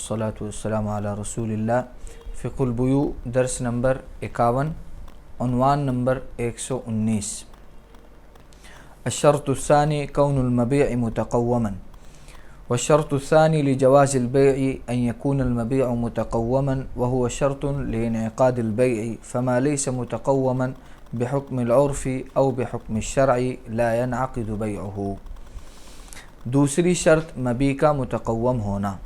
والصلاة والسلام علی رسول اللہ۔ فقہ البیوع درس نمبر 51، عنوان نمبر 119۔ الشرط الثانی کون المبیع متقوما، والشرط الثانی لجواز البيع أن يكون المبيع متقوما، وهو شرط لانعقاد البيع، فما ليس متقوما بحكم العرف أو بحكم الشرع لا ينعقد بيعه۔ دوسری شرط مبیع کا متقوم ہونا۔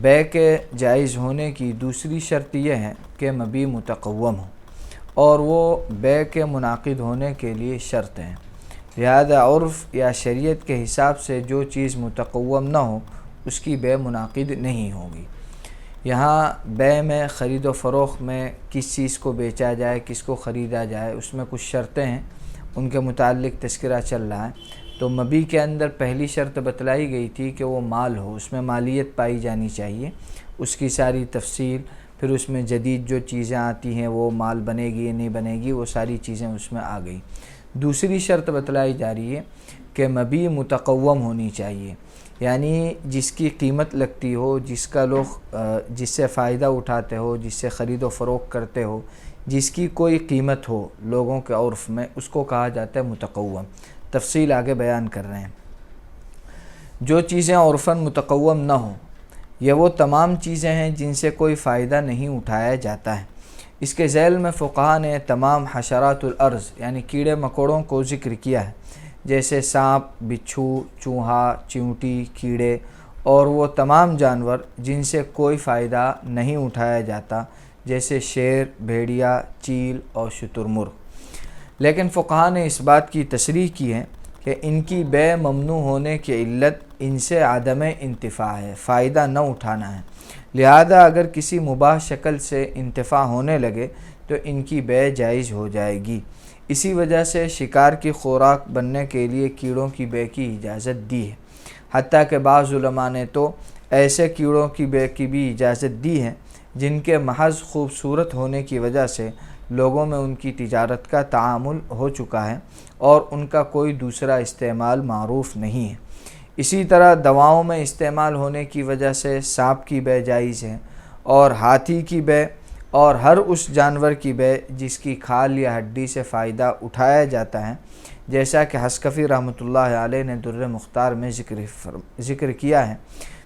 بیع کے جائز ہونے کی دوسری شرط یہ ہے کہ مبیع متقوم ہو، اور وہ بیع کے منعقد ہونے کے لیے شرط ہیں۔ لہذا عرف یا شریعت کے حساب سے جو چیز متقوم نہ ہو اس کی بیع منعقد نہیں ہوگی۔ یہاں بیع میں خرید و فروخت میں کس چیز کو بیچا جائے، کس کو خریدا جائے، اس میں کچھ شرطیں ہیں، ان کے متعلق تذکرہ چل رہا ہے۔ تو مبیع کے اندر پہلی شرط بتلائی گئی تھی کہ وہ مال ہو، اس میں مالیت پائی جانی چاہیے، اس کی ساری تفصیل، پھر اس میں جدید جو چیزیں آتی ہیں وہ مال بنے گی یا نہیں بنے گی، وہ ساری چیزیں اس میں آ گئی۔ دوسری شرط بتلائی جا رہی ہے کہ مبیع متقوم ہونی چاہیے، یعنی جس کی قیمت لگتی ہو، جس کا لوگ جس سے فائدہ اٹھاتے ہو، جس سے خرید و فروخت کرتے ہو، جس کی کوئی قیمت ہو لوگوں کے عرف میں، اس کو کہا جاتا ہے متقوم۔ تفصیل آگے بیان کر رہے ہیں۔ جو چیزیں عرفاً متقوم نہ ہوں، یہ وہ تمام چیزیں ہیں جن سے کوئی فائدہ نہیں اٹھایا جاتا ہے۔ اس کے ذیل میں فقہا نے تمام حشرات الارض یعنی کیڑے مکوڑوں کو ذکر کیا ہے، جیسے سانپ، بچھو، چوہا، چیونٹی، کیڑے اور وہ تمام جانور جن سے کوئی فائدہ نہیں اٹھایا جاتا، جیسے شیر، بھیڑیا، چیل اور شتر مرغ۔ لیکن فقہا نے اس بات کی تصریح کی ہے کہ ان کی بیع ممنوع ہونے کی علت ان سے عدم انتفاع ہے، فائدہ نہ اٹھانا ہے۔ لہذا اگر کسی مباح شکل سے انتفاع ہونے لگے تو ان کی بیع جائز ہو جائے گی۔ اسی وجہ سے شکار کی خوراک بننے کے لیے کیڑوں کی بیع کی اجازت دی ہے، حتیٰ کہ بعض علماء نے تو ایسے کیڑوں کی بیع کی بھی اجازت دی ہے جن کے محض خوبصورت ہونے کی وجہ سے لوگوں میں ان کی تجارت کا تعامل ہو چکا ہے اور ان کا کوئی دوسرا استعمال معروف نہیں ہے۔ اسی طرح دواؤں میں استعمال ہونے کی وجہ سے سانپ کی بیع جائز ہے، اور ہاتھی کی بیع، اور ہر اس جانور کی بیع جس کی کھال یا ہڈی سے فائدہ اٹھایا جاتا ہے، جیسا کہ حسکفی رحمۃ اللہ علیہ نے در مختار میں ذکر کیا ہے۔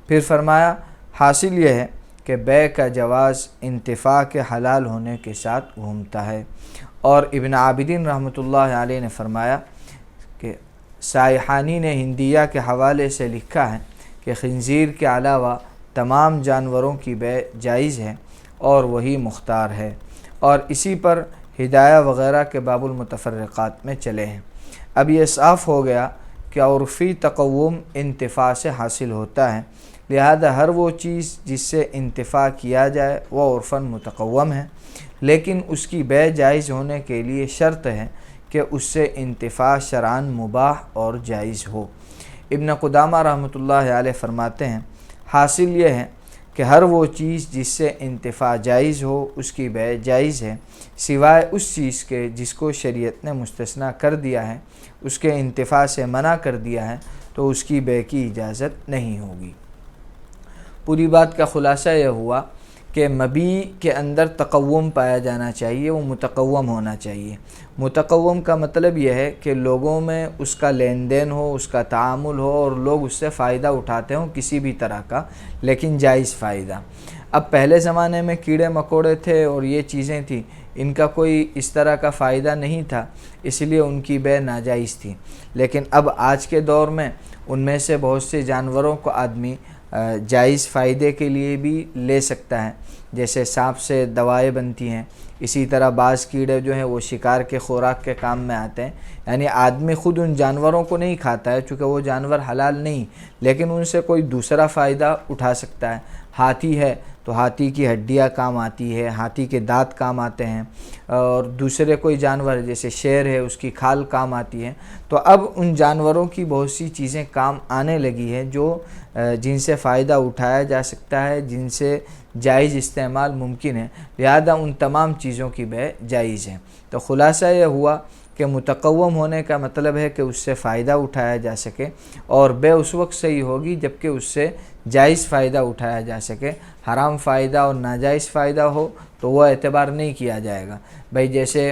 پھر فرمایا حاصل یہ ہے کہ بیع کا جواز انتفاع کے حلال ہونے کے ساتھ گھومتا ہے۔ اور ابن عابدین رحمۃ اللہ علیہ نے فرمایا کہ سائحانی نے ہندیہ کے حوالے سے لکھا ہے کہ خنزیر کے علاوہ تمام جانوروں کی بیع جائز ہے اور وہی مختار ہے، اور اسی پر ہدایہ وغیرہ کے باب المتفرقات میں چلے ہیں۔ اب یہ صاف ہو گیا کہ عرفی تقوم انتفاع سے حاصل ہوتا ہے، لہذا ہر وہ چیز جس سے انتفاع کیا جائے وہ عرفاً متقوم ہے، لیکن اس کی بیع جائز ہونے کے لیے شرط ہے کہ اس سے انتفاع شرعاً مباح اور جائز ہو۔ ابن قدامہ رحمۃ اللہ علیہ فرماتے ہیں حاصل یہ ہے کہ ہر وہ چیز جس سے انتفاع جائز ہو اس کی بیع جائز ہے، سوائے اس چیز کے جس کو شریعت نے مستثنیٰ کر دیا ہے، اس کے انتفاع سے منع کر دیا ہے تو اس کی بیع کی اجازت نہیں ہوگی۔ پوری بات کا خلاصہ یہ ہوا کہ مبیع کے اندر تقوم پایا جانا چاہیے، وہ متقوم ہونا چاہیے۔ متقوم کا مطلب یہ ہے کہ لوگوں میں اس کا لین دین ہو، اس کا تعامل ہو، اور لوگ اس سے فائدہ اٹھاتے ہوں کسی بھی طرح کا، لیکن جائز فائدہ۔ اب پہلے زمانے میں کیڑے مکوڑے تھے اور یہ چیزیں تھیں، ان کا کوئی اس طرح کا فائدہ نہیں تھا، اس لیے ان کی بیع ناجائز تھی۔ لیکن اب آج کے دور میں ان میں سے بہت سے جانوروں کو آدمی جائز فائدے کے لیے بھی لے سکتا ہے، جیسے سانپ سے دوائیں بنتی ہیں، اسی طرح بعض کیڑے جو ہیں وہ شکار کے خوراک کے کام میں آتے ہیں، یعنی آدمی خود ان جانوروں کو نہیں کھاتا ہے چونکہ وہ جانور حلال نہیں، لیکن ان سے کوئی دوسرا فائدہ اٹھا سکتا ہے۔ ہاتھی ہے تو ہاتھی کی ہڈیاں کام آتی ہے، ہاتھی کے دانت کام آتے ہیں، اور دوسرے کوئی جانور جیسے شیر ہے اس کی کھال کام آتی ہے۔ تو اب ان جانوروں کی بہت سی چیزیں کام آنے لگی ہیں جو جن سے فائدہ اٹھایا جا سکتا ہے، جن سے جائز استعمال ممکن ہے، لہذا ان تمام چیزوں کی بیع جائز ہے۔ تو خلاصہ یہ ہوا کہ متقوم ہونے کا مطلب ہے کہ اس سے فائدہ اٹھایا جا سکے، اور بے اس وقت صحیح ہوگی جب کہ اس سے جائز فائدہ اٹھایا جا سکے۔ حرام فائدہ اور ناجائز فائدہ ہو تو وہ اعتبار نہیں کیا جائے گا۔ بھائی جیسے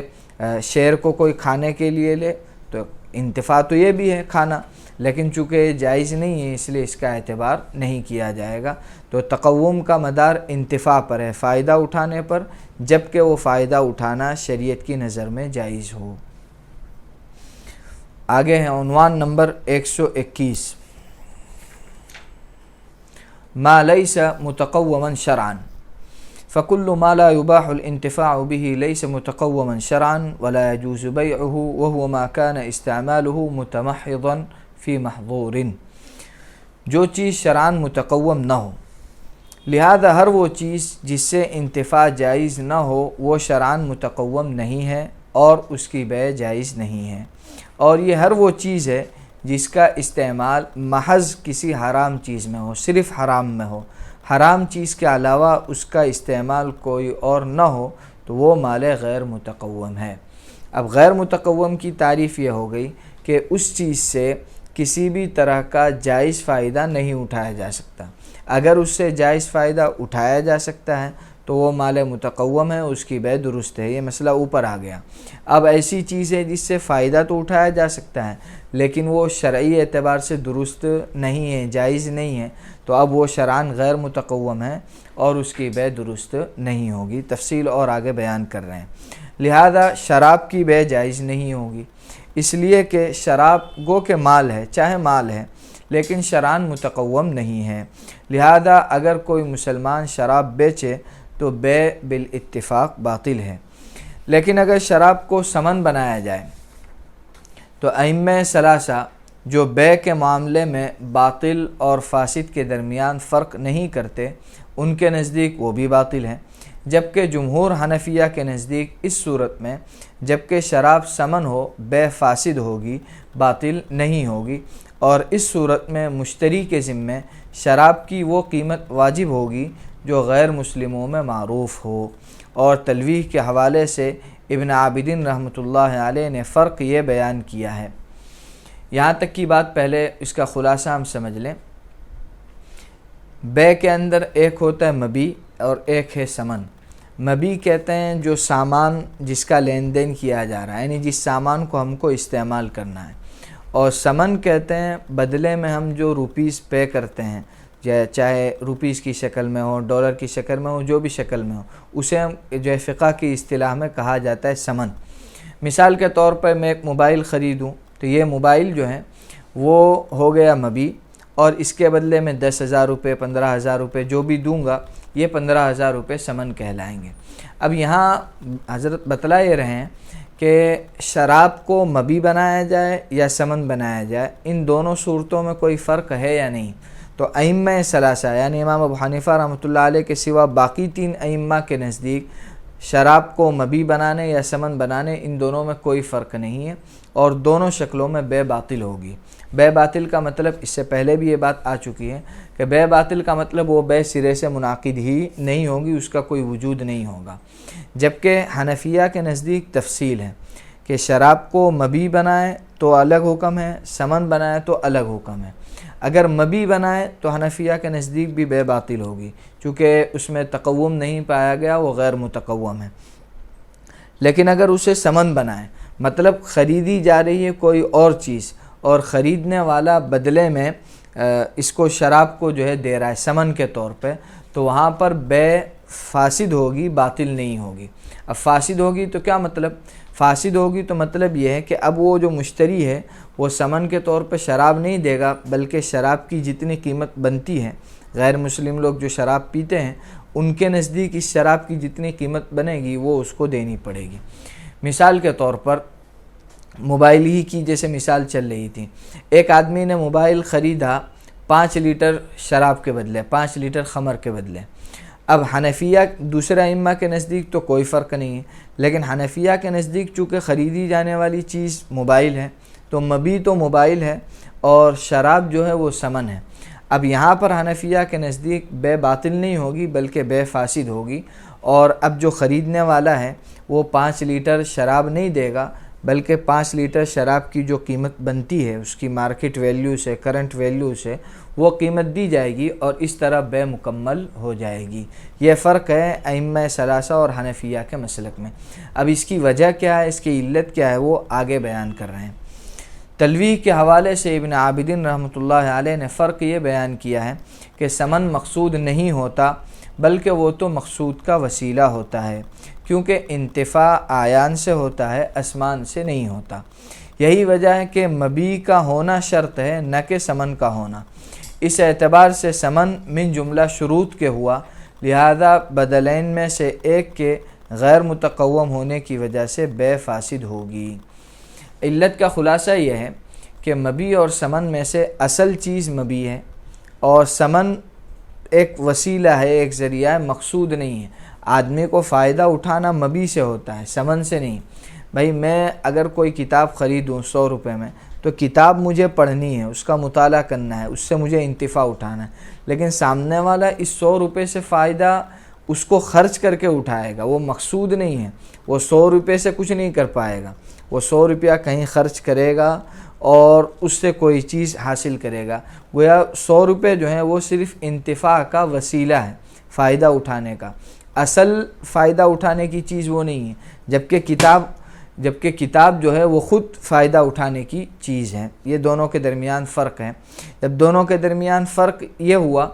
شیر کو کوئی کھانے کے لیے لے تو انتفاع تو یہ بھی ہے کھانا، لیکن چونکہ یہ جائز نہیں ہے اس لیے اس کا اعتبار نہیں کیا جائے گا۔ تو تقوم کا مدار انتفاع پر ہے، فائدہ اٹھانے پر، جبکہ وہ فائدہ اٹھانا شریعت کی نظر میں جائز ہو۔ آگے ہے عنوان نمبر 121، ما ليس متقوما شرعا، فكل ما لا يباح الانتفاع به ليس متقوما شرعا ولا يجوز بيعه وهو ما كان استعماله متمحضا في محظور۔ جو چیز شرعاً متقوم نہ ہو، لہذا ہر وہ چیز جس سے انتفاع جائز نہ ہو وہ شرعاً متقوم نہیں ہے اور اس کی بیع جائز نہیں ہے، اور یہ ہر وہ چیز ہے جس کا استعمال محض کسی حرام چیز میں ہو، صرف حرام میں ہو، حرام چیز کے علاوہ اس کا استعمال کوئی اور نہ ہو تو وہ مال غیر متقوم ہے۔ اب غیر متقوم کی تعریف یہ ہو گئی کہ اس چیز سے کسی بھی طرح کا جائز فائدہ نہیں اٹھایا جا سکتا۔ اگر اس سے جائز فائدہ اٹھایا جا سکتا ہے تو وہ مال متقوم ہے، اس کی بیع درست ہے۔ یہ مسئلہ اوپر آ گیا۔ اب ایسی چیز ہے جس سے فائدہ تو اٹھایا جا سکتا ہے لیکن وہ شرعی اعتبار سے درست نہیں ہے، جائز نہیں ہے، تو اب وہ شرعاً غیر متقوم ہے اور اس کی بیع درست نہیں ہوگی۔ تفصیل اور آگے بیان کر رہے ہیں۔ لہذا شراب کی بیع جائز نہیں ہوگی، اس لیے کہ شراب گو کہ مال ہے، چاہے مال ہے لیکن شرعاً متقوم نہیں ہے۔ لہذا اگر کوئی مسلمان شراب بیچے تو بیع بالاتفاق باطل ہے۔ لیکن اگر شراب کو سمن بنایا جائے تو ائمہ ثلاثہ جو بیع کے معاملے میں باطل اور فاسد کے درمیان فرق نہیں کرتے، ان کے نزدیک وہ بھی باطل ہے، جبکہ جمہور حنفیہ کے نزدیک اس صورت میں جبکہ شراب سمن ہو بیع فاسد ہوگی، باطل نہیں ہوگی، اور اس صورت میں مشتری کے ذمے شراب کی وہ قیمت واجب ہوگی جو غیر مسلموں میں معروف ہو۔ اور تلویح کے حوالے سے ابن عابدین رحمۃ اللہ علیہ نے فرق یہ بیان کیا ہے۔ یہاں تک کی بات پہلے اس کا خلاصہ ہم سمجھ لیں۔ بیع کے اندر ایک ہوتا ہے مبیع اور ایک ہے ثمن۔ مبیع کہتے ہیں جو سامان جس کا لین دین کیا جا رہا ہے، یعنی جس سامان کو ہم کو استعمال کرنا ہے، اور ثمن کہتے ہیں بدلے میں ہم جو روپیز پے کرتے ہیں، چاہے روپیز کی شکل میں ہو، ڈالر کی شکل میں ہو، جو بھی شکل میں ہو، اسے ہم جو ہے فقہ کی اصطلاح میں کہا جاتا ہے ثمن۔ مثال کے طور پر میں ایک موبائل خریدوں تو یہ موبائل جو ہے وہ ہو گیا مبیع، اور اس کے بدلے میں 10,000 روپے 15,000 روپے جو بھی دوں گا، یہ 15,000 روپے ثمن کہلائیں گے۔ اب یہاں حضرت بتلا یہ رہے ہیں کہ شراب کو مبیع بنایا جائے یا ثمن بنایا جائے، ان دونوں صورتوں میں کوئی فرق ہے یا نہیں؟ تو ائمہ ثلاثہ یعنی امام ابو حنیفہ رحمۃ اللہ علیہ کے سوا باقی 3 ائمہ کے نزدیک شراب کو مبیع بنانے یا ثمن بنانے ان دونوں میں کوئی فرق نہیں ہے، اور دونوں شکلوں میں بیع باطل ہوگی۔ بیع باطل کا مطلب اس سے پہلے بھی یہ بات آ چکی ہے کہ بیع باطل کا مطلب وہ بیع سرے سے منعقد ہی نہیں ہوگی، اس کا کوئی وجود نہیں ہوگا۔ جبکہ حنفیہ کے نزدیک تفصیل ہے کہ شراب کو مبیع بنائے تو الگ حکم ہے، ثمن بنائے تو الگ حکم ہے۔ اگر مبیع بنائے تو حنفیہ کے نزدیک بھی بیع باطل ہوگی، چونکہ اس میں تقوم نہیں پایا گیا، وہ غیر متقوم ہے۔ لیکن اگر اسے ثمن بنائے، مطلب خریدی جا رہی ہے کوئی اور چیز اور خریدنے والا بدلے میں اس کو شراب کو جو ہے دے رہا ہے ثمن کے طور پہ، تو وہاں پر بیع فاسد ہوگی، باطل نہیں ہوگی۔ اب فاسد ہوگی تو کیا مطلب؟ فاسد ہوگی تو مطلب یہ ہے کہ اب وہ جو مشتری ہے وہ ثمن کے طور پہ شراب نہیں دے گا، بلکہ شراب کی جتنی قیمت بنتی ہے، غیر مسلم لوگ جو شراب پیتے ہیں ان کے نزدیک اس شراب کی جتنی قیمت بنے گی وہ اس کو دینی پڑے گی۔ مثال کے طور پر موبائل ہی کی جیسے مثال چل رہی تھی، ایک آدمی نے موبائل خریدا 5 لیٹر شراب کے بدلے، 5 لیٹر خمر کے بدلے۔ اب حنفیہ دوسرے ائمہ کے نزدیک تو کوئی فرق نہیں ہے، لیکن حنفیہ کے نزدیک چونکہ خریدی جانے والی چیز موبائل ہے تو مبیع تو موبائل ہے اور شراب جو ہے وہ ثمن ہے۔ اب یہاں پر حنفیہ کے نزدیک بیع باطل نہیں ہوگی بلکہ بیع فاسد ہوگی، اور اب جو خریدنے والا ہے وہ 5 لیٹر شراب نہیں دے گا بلکہ 5 لیٹر شراب کی جو قیمت بنتی ہے اس کی مارکیٹ ویلیو سے، کرنٹ ویلیو سے وہ قیمت دی جائے گی اور اس طرح بے مکمل ہو جائے گی۔ یہ فرق ہے ائمہ ثلاثہ اور حنفیہ کے مسلک میں۔ اب اس کی وجہ کیا ہے، اس کی علت کیا ہے، وہ آگے بیان کر رہے ہیں۔ تلویح کے حوالے سے ابن عابدین رحمۃ اللہ علیہ نے فرق یہ بیان کیا ہے کہ ثمن مقصود نہیں ہوتا بلکہ وہ تو مقصود کا وسیلہ ہوتا ہے، کیونکہ انتفاع اعیان سے ہوتا ہے، اسمان سے نہیں ہوتا۔ یہی وجہ ہے کہ مبیع کا ہونا شرط ہے، نہ کہ ثمن کا ہونا۔ اس اعتبار سے ثمن من جملہ شروط کے ہوا، لہذا بدلین میں سے ایک کے غیر متقوم ہونے کی وجہ سے بے فاسد ہوگی۔ علت کا خلاصہ یہ ہے کہ مبیع اور ثمن میں سے اصل چیز مبیع ہے اور ثمن ایک وسیلہ ہے، ایک ذریعہ ہے، مقصود نہیں ہے۔ آدمی کو فائدہ اٹھانا مبیع سے ہوتا ہے، ثمن سے نہیں۔ بھائی میں اگر کوئی کتاب خریدوں 100 روپے میں تو کتاب مجھے پڑھنی ہے، اس کا مطالعہ کرنا ہے، اس سے مجھے انتفاع اٹھانا ہے، لیکن سامنے والا اس 100 روپے سے فائدہ اس کو خرچ کر کے اٹھائے گا، وہ مقصود نہیں ہے۔ وہ 100 روپے سے کچھ نہیں کر پائے گا، وہ 100 روپیہ کہیں خرچ کرے گا اور اس سے کوئی چیز حاصل کرے گا۔ گویا 100 روپے جو ہیں وہ صرف انتفاع کا وسیلہ ہے، فائدہ اٹھانے کا۔ اصل فائدہ اٹھانے کی چیز وہ نہیں ہے، جبکہ کتاب جو ہے وہ خود فائدہ اٹھانے کی چیز ہے۔ یہ دونوں کے درمیان فرق ہے۔ جب دونوں کے درمیان فرق یہ ہوا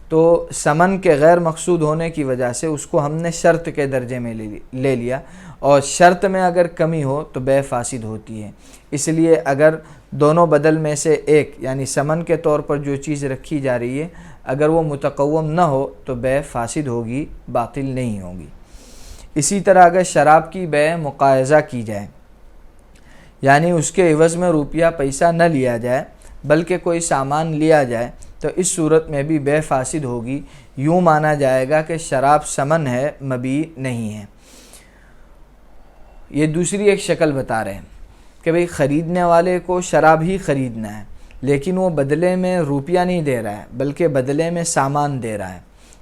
تو ثمن کے غیر مقصود ہونے کی وجہ سے اس کو ہم نے شرط کے درجے میں لے لیا، اور شرط میں اگر کمی ہو تو بے فاسد ہوتی ہے۔ اس لیے اگر دونوں بدل میں سے ایک یعنی ثمن کے طور پر جو چیز رکھی جا رہی ہے اگر وہ متقوم نہ ہو تو بے فاسد ہوگی، باطل نہیں ہوگی۔ اسی طرح اگر شراب کی بے مقایضہ کی جائے، یعنی اس کے عوض میں روپیہ پیسہ نہ لیا جائے بلکہ کوئی سامان لیا جائے، تو اس صورت میں بھی بے فاسد ہوگی۔ یوں مانا جائے گا کہ شراب ثمن ہے، مبیع نہیں ہے۔ یہ دوسری ایک شکل بتا رہے ہیں کہ بھئی خریدنے والے کو شراب ہی خریدنا ہے، لیکن وہ بدلے میں روپیہ نہیں دے رہا ہے بلکہ بدلے میں سامان دے رہا ہے۔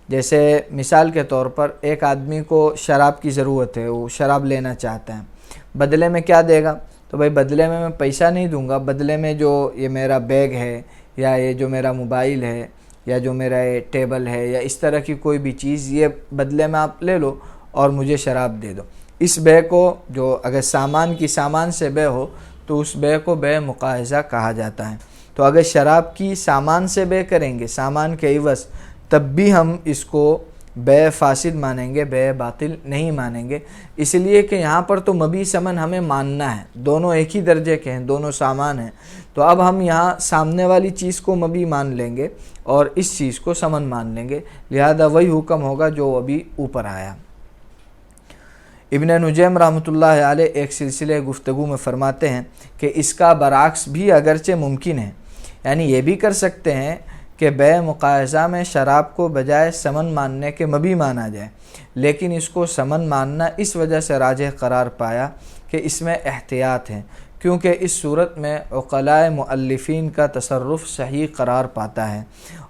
جیسے مثال کے طور پر ایک آدمی کو شراب کی ضرورت ہے، وہ شراب لینا چاہتا ہے، بدلے میں کیا دے گا؟ تو بھائی بدلے میں پیسہ نہیں دوں گا، بدلے میں جو یہ میرا بیگ ہے یا یہ جو میرا موبائل ہے یا جو میرا یہ ٹیبل ہے یا اس طرح کی کوئی بھی چیز، یہ بدلے میں آپ لے لو اور مجھے شراب دے دو۔ اس بے کو جو اگر سامان سے بے ہو تو اس بے کو بے مقایضہ کہا جاتا ہے۔ تو اگر شراب کی سامان سے بے کریں گے، سامان کے عوض، تب بھی ہم اس کو بے فاسد مانیں گے، بے باطل نہیں مانیں گے، اس لیے کہ یہاں پر تو مبیع ثمن ہمیں ماننا ہے، دونوں ایک ہی درجے کے ہیں، دونوں سامان ہیں۔ تو اب ہم یہاں سامنے والی چیز کو مبیع مان لیں گے اور اس چیز کو ثمن مان لیں گے، لہذا وہی حکم ہوگا جو ابھی اوپر آیا۔ ابن نجیم رحمۃ اللہ علیہ ایک سلسلے گفتگو میں فرماتے ہیں کہ اس کا برعکس بھی اگرچہ ممکن ہے، یعنی یہ بھی کر سکتے ہیں کہ بے مقایضہ میں شراب کو بجائے ثمن ماننے کے مبیع مانا جائے، لیکن اس کو ثمن ماننا اس وجہ سے راجح قرار پایا کہ اس میں احتیاط ہے، کیونکہ اس صورت میں عقلاء مؤلفین کا تصرف صحیح قرار پاتا ہے،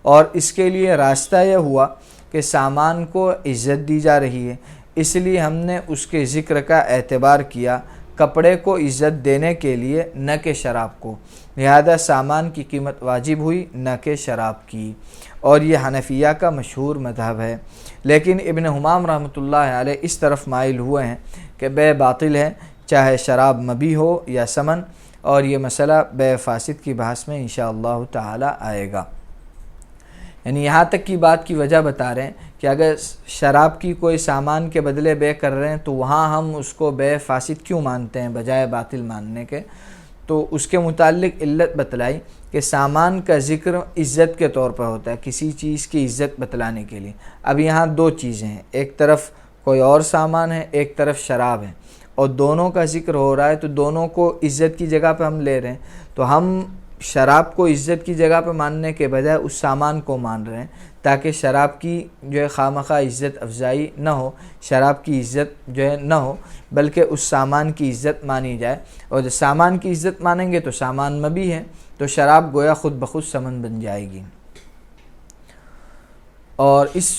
اور اس کے لیے راستہ یہ ہوا کہ سامان کو عزت دی جا رہی ہے، اس لیے ہم نے اس کے ذکر کا اعتبار کیا کپڑے کو عزت دینے کے لیے، نہ کہ شراب کو، لہذا سامان کی قیمت واجب ہوئی نہ کہ شراب کی، اور یہ حنفیہ کا مشہور مذہب ہے۔ لیکن ابن حمام رحمۃ اللہ علیہ اس طرف مائل ہوئے ہیں کہ بے باطل ہے، چاہے شراب مبیع ہو یا ثمن، اور یہ مسئلہ بے فاسد کی بحث میں انشاءاللہ تعالی آئے گا۔ یعنی یہاں تک کی بات کی وجہ بتا رہے ہیں کہ اگر شراب کی کوئی سامان کے بدلے بے کر رہے ہیں تو وہاں ہم اس کو بے فاسد کیوں مانتے ہیں بجائے باطل ماننے کے؟ تو اس کے متعلق علت بتلائی کہ سامان کا ذکر عزت کے طور پر ہوتا ہے، کسی چیز کی عزت بتلانے کے لیے۔ اب یہاں دو چیزیں ہیں، ایک طرف کوئی اور سامان ہے، ایک طرف شراب ہے، اور دونوں کا ذکر ہو رہا ہے، تو دونوں کو عزت کی جگہ پہ ہم لے رہے ہیں، تو ہم شراب کو عزت کی جگہ پہ ماننے کے بجائے اس سامان کو مان رہے ہیں، تاکہ شراب کی جو ہے خواہ عزت افزائی نہ ہو، شراب کی عزت جو ہے نہ ہو، بلکہ اس سامان کی عزت مانی جائے، اور جب سامان کی عزت مانیں گے تو سامان مبیع ہے، تو شراب گویا خود بخود ثمن بن جائے گی۔ اور اس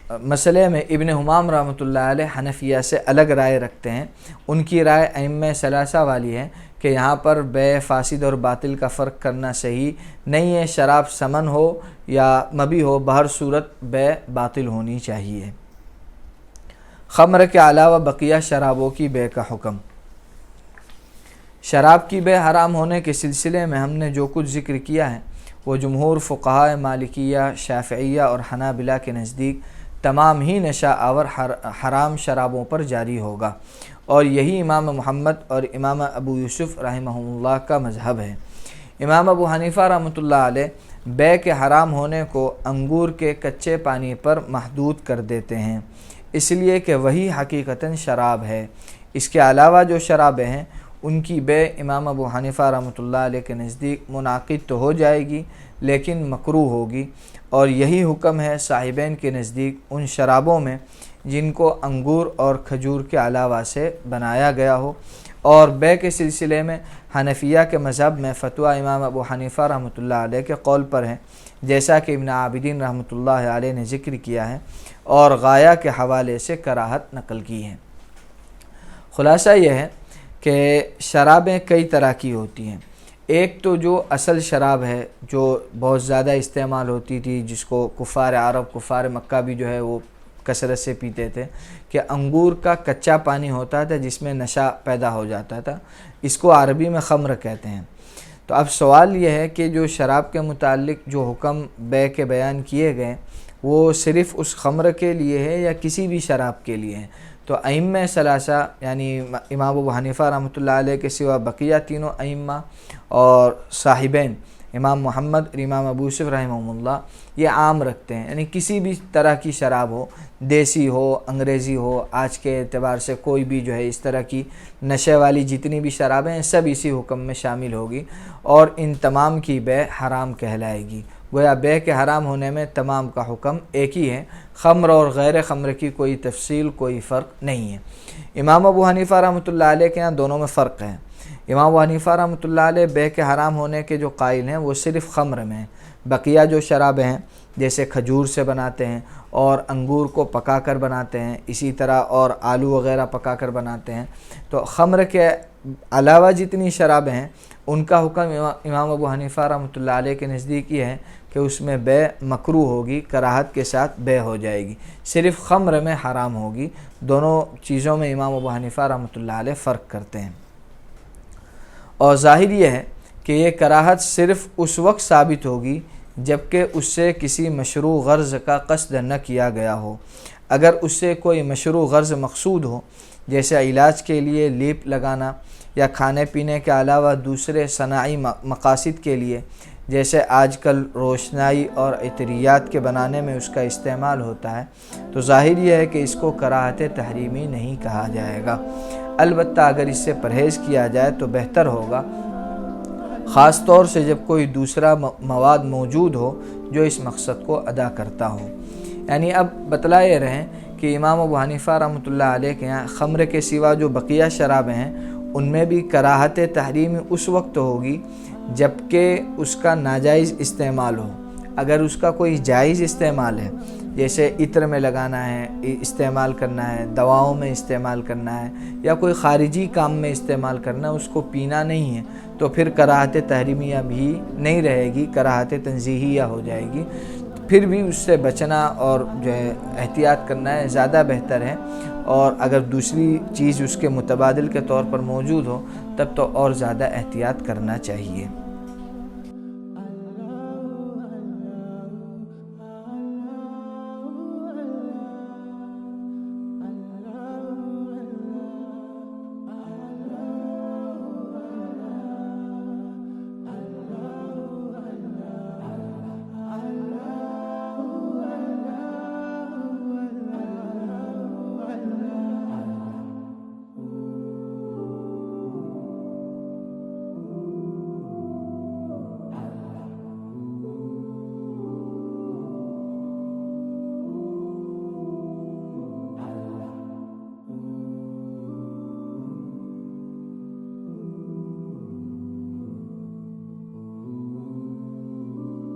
مسئلے میں ابن حمام رحمۃ اللہ علیہ حنفیہ سے الگ رائے رکھتے ہیں۔ ان کی رائے ائمہ ثلاثہ والی ہے کہ یہاں پر بیع فاسد اور باطل کا فرق کرنا صحیح نہیں ہے، شراب ثمن ہو یا مبیع ہو، بہر صورت بیع باطل ہونی چاہیے۔ خمر کے علاوہ بقیہ شرابوں کی بیع کا حکم۔ شراب کی بیع حرام ہونے کے سلسلے میں ہم نے جو کچھ ذکر کیا ہے وہ جمہور فقہاء مالکیہ، شافعیہ اور حنابلہ کے نزدیک تمام ہی نشہ آور حرام شرابوں پر جاری ہوگا، اور یہی امام محمد اور امام ابو یوسف رحمہ اللہ کا مذہب ہے۔ امام ابو حنیفہ رحمۃ اللہ علیہ بیع کے حرام ہونے کو انگور کے کچے پانی پر محدود کر دیتے ہیں، اس لیے کہ وہی حقیقتاً شراب ہے۔ اس کے علاوہ جو شرابیں ہیں ان کی بیع امام ابو حنیفہ رحمۃ اللہ علیہ کے نزدیک منعقد تو ہو جائے گی لیکن مکروہ ہوگی، اور یہی حکم ہے صاحبین کے نزدیک ان شرابوں میں جن کو انگور اور کھجور کے علاوہ سے بنایا گیا ہو۔ اور بیع کے سلسلے میں حنفیہ کے مذہب میں فتویٰ امام ابو حنیفہ رحمۃ اللہ علیہ کے قول پر ہے، جیسا کہ ابن عابدین رحمۃ اللہ علیہ نے ذکر کیا ہے اور غایہ کے حوالے سے کراہت نقل کی ہے۔ خلاصہ یہ ہے کہ شرابیں کئی طرح کی ہوتی ہیں۔ ایک تو جو اصل شراب ہے جو بہت زیادہ استعمال ہوتی تھی، جس کو کفار عرب، کفار مکہ بھی جو ہے وہ کثرت سے پیتے تھے، کہ انگور کا کچا پانی ہوتا تھا جس میں نشہ پیدا ہو جاتا تھا، اس کو عربی میں خمر کہتے ہیں۔ تو اب سوال یہ ہے کہ جو شراب کے متعلق جو حکم بیع کے بیان کیے گئے وہ صرف اس خمر کے لیے ہے یا کسی بھی شراب کے لیے ہے؟ تو ائمہ ثلاثہ یعنی امام ابو حنیفہ رحمۃ اللہ علیہ کے سوا بقیہ تینوں ائمہ اور صاحبین امام محمد اور امام ابو یوسف رحمہ اللہ یہ عام رکھتے ہیں، یعنی کسی بھی طرح کی شراب ہو، دیسی ہو، انگریزی ہو، آج کے اعتبار سے کوئی بھی جو ہے اس طرح کی نشے والی جتنی بھی شرابیں ہیں سب اسی حکم میں شامل ہوگی، اور ان تمام کی بیع حرام کہلائے گی۔ گویا بیع کے حرام ہونے میں تمام کا حکم ایک ہی ہے، خمر اور غیر خمر کی کوئی تفصیل، کوئی فرق نہیں ہے۔ امام ابو حنیفہ رحمۃ اللہ علیہ کے یہاں دونوں میں فرق ہے۔ امام ابو حنیفہ رحمۃ اللہ علیہ بیع کے حرام ہونے کے جو قائل ہیں وہ صرف خمر میں ہیں، بقیہ جو شرابیں ہیں جیسے کھجور سے بناتے ہیں اور انگور کو پکا کر بناتے ہیں، اسی طرح اور آلو وغیرہ پکا کر بناتے ہیں، تو خمر کے علاوہ جتنی شرابیں ہیں ان کا حکم امام ابو حنیفہ رحمۃ اللہ علیہ کے نزدیک یہ ہے کہ اس میں بیع مکروہ ہوگی، کراہت کے ساتھ بیع ہو جائے گی، صرف خمر میں حرام ہوگی۔ دونوں چیزوں میں امام ابو حنیفہ رحمۃ اللہ علیہ فرق کرتے ہیں، اور ظاہر یہ ہے کہ یہ کراہت صرف اس وقت ثابت ہوگی جبکہ اس سے کسی مشروع غرض کا قصد نہ کیا گیا ہو۔ اگر اس سے کوئی مشروع غرض مقصود ہو، جیسے علاج کے لیے لیپ لگانا یا کھانے پینے کے علاوہ دوسرے صناعی مقاصد کے لیے، جیسے آج کل روشنائی اور عطریات کے بنانے میں اس کا استعمال ہوتا ہے، تو ظاہر یہ ہے کہ اس کو کراہت تحریمی نہیں کہا جائے گا۔ البتہ اگر اس سے پرہیز کیا جائے تو بہتر ہوگا، خاص طور سے جب کوئی دوسرا مواد موجود ہو جو اس مقصد کو ادا کرتا ہو۔ یعنی اب بتلائے رہیں کہ امام ابو حنیفہ رحمۃ اللہ علیہ کے یہاں خمر کے سوا جو بقیہ شرابیں ہیں ان میں بھی کراہت تحریمی اس وقت ہوگی جبکہ اس کا ناجائز استعمال ہو۔ اگر اس کا کوئی جائز استعمال ہے، جیسے عطر میں لگانا ہے، استعمال کرنا ہے، دواؤں میں استعمال کرنا ہے، یا کوئی خارجی کام میں استعمال کرنا ہے، اس کو پینا نہیں ہے، تو پھر کراہت تحریمیہ بھی نہیں رہے گی، کراہت تنزیہیہ ہو جائے گی۔ پھر بھی اس سے بچنا اور جو ہے احتیاط کرنا ہے زیادہ بہتر ہے، اور اگر دوسری چیز اس کے متبادل کے طور پر موجود ہو تب تو اور زیادہ احتیاط کرنا چاہیے۔